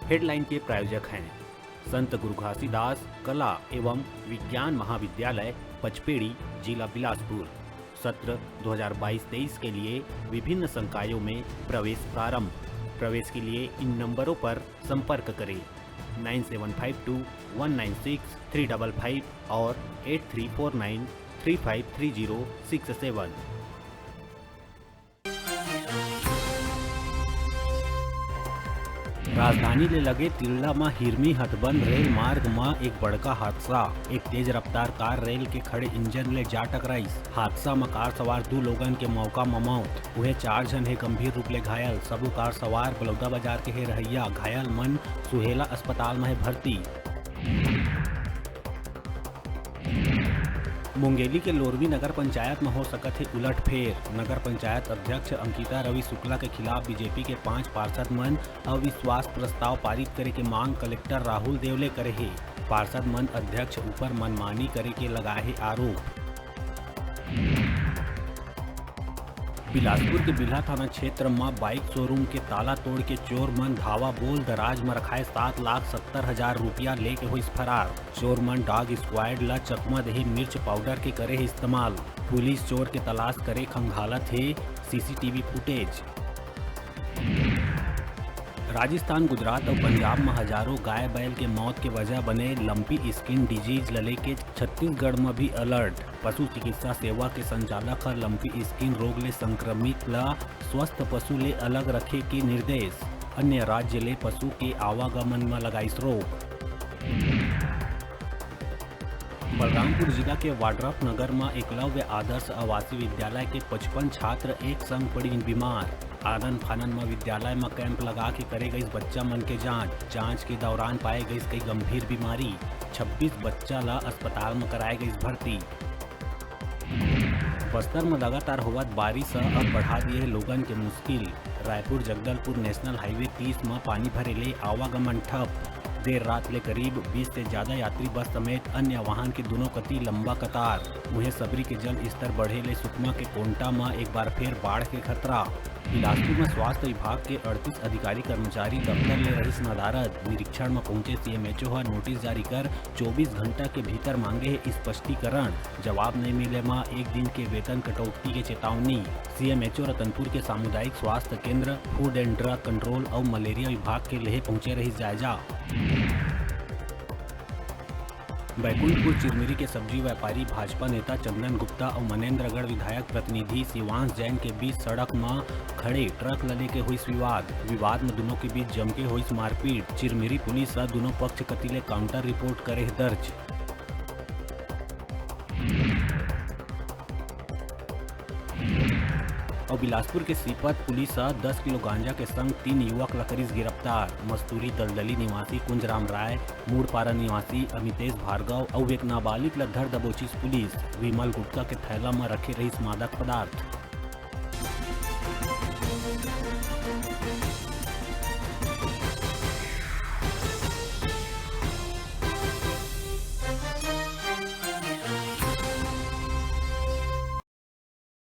Headline के प्रायोजक हैं संत गुरु घासीदास कला एवं विज्ञान महाविद्यालय पचपेड़ी, जिला बिलासपुर। सत्र 2022-23 के लिए विभिन्न संकायों में प्रवेश प्रारंभ। प्रवेश के लिए इन नंबरों पर संपर्क करें 9752196355 और 8349353067। राजधानी ले लगे तिल्ला में हिरमी हथबंद रेल मार्ग में एक बड़का हादसा। एक तेज रफ्तार कार रेल के खड़े इंजन ले जा टकराइस। हादसा में कार सवार 2 लोगन के मौका में मौत। वह 4 जन है गंभीर रूप ले घायल। सबो कार सवार बलौदा बाजार के है रहैया। घायल मन सुहेला अस्पताल में है भर्ती। मुंगेली के लोरवी नगर पंचायत में हो सकत है उलटफेर। नगर पंचायत अध्यक्ष अंकिता रवि शुक्ला के खिलाफ बीजेपी के 5 पार्षद मन अविश्वास प्रस्ताव पारित करे के मांग कलेक्टर राहुल देवले करे है। पार्षद मन अध्यक्ष ऊपर मनमानी करे के लगाए है आरोप। बिलासपुर के बिल्हा थाना क्षेत्र में बाइक शोरूम के ताला तोड़ के चोर मन धावा बोल दराज में रखाए 7,70,000 रुपया लेके हुई फरार। चोर मन डॉग स्क्वाड ला चकमा दही मिर्च पाउडर के करे है इस्तेमाल। पुलिस चोर के तलाश करे खंगालत है सीसीटीवी फुटेज। राजस्थान, गुजरात और पंजाब में हजारों गाय बैल के मौत के वजह बने लंपी स्किन डिजीज लले के छत्तीसगढ़ में भी अलर्ट। पशु चिकित्सा सेवा के संचालक हर लंपी स्किन रोग ले संक्रमित ला स्वस्थ पशु ले अलग रखे के निर्देश। अन्य राज्य ले पशु के आवागमन में लगाइस रोक। बलरामपुर जिला के वाड्रफ नगर में एकलव्य आदर्श आवासीय विद्यालय के 55 छात्र एक संग पड़ी बीमार। आनन फानन में विद्यालय में कैंप लगा के करे गई बच्चा मन के जांच के दौरान पाए गई कई गंभीर बीमारी। 26 बच्चा ला अस्पताल में कराए गई भर्ती। बस्तर में लगातार होवत बारिश अब बढ़ा दिए लोगन के मुश्किल। रायपुर जगदलपुर नेशनल हाईवे 30 में पानी भरे ले आवागमन ठप। देर रात ले करीब 20 से ज्यादा यात्री बस समेत अन्य वाहन के दोनों कती लंबा कतार। मुहे सबरी के जल स्तर बढ़े ले सुकमा के कोंटा में एक बार फिर बाढ़ के खतरा। बिलासपुर में स्वास्थ्य विभाग के 38 अधिकारी कर्मचारी दफ्तर ले रही नदारद। निरीक्षण में पहुंचे सीएमएचओ नोटिस जारी कर 24 घंटा के भीतर मांगे है स्पष्टीकरण। जवाब नहीं मिले में 1 दिन के वेतन कटौती के चेतावनी। सीएमएचओ रतनपुर के सामुदायिक स्वास्थ्य केंद्र, फूड एंड ड्रग कंट्रोल और मलेरिया विभाग के लिए पहुंचे रही जायजा। बैकुंठपुर चिरमिरी के सब्जी व्यापारी भाजपा नेता चंदन गुप्ता और मनेन्द्रगढ़ विधायक प्रतिनिधि शिवांश जैन के बीच सड़क में खड़े ट्रक लले के हुई विवाद में दोनों के बीच जम के हुई मारपीट। चिरमिरी पुलिस दोनों पक्ष कतिले काउंटर रिपोर्ट करे दर्ज। और बिलासपुर के सीपत पुलिस 10 किलो गांजा के संग 3 युवक लकरीस गिरफ्तार। मस्तूरी दलदली निवासी कुंजराम राय, मूड़पारा निवासी अमितेश भार्गव और एक नाबालिग ला धर दबोचिस पुलिस। विमल गुटका के थैला में रखे रही मादक पदार्थ।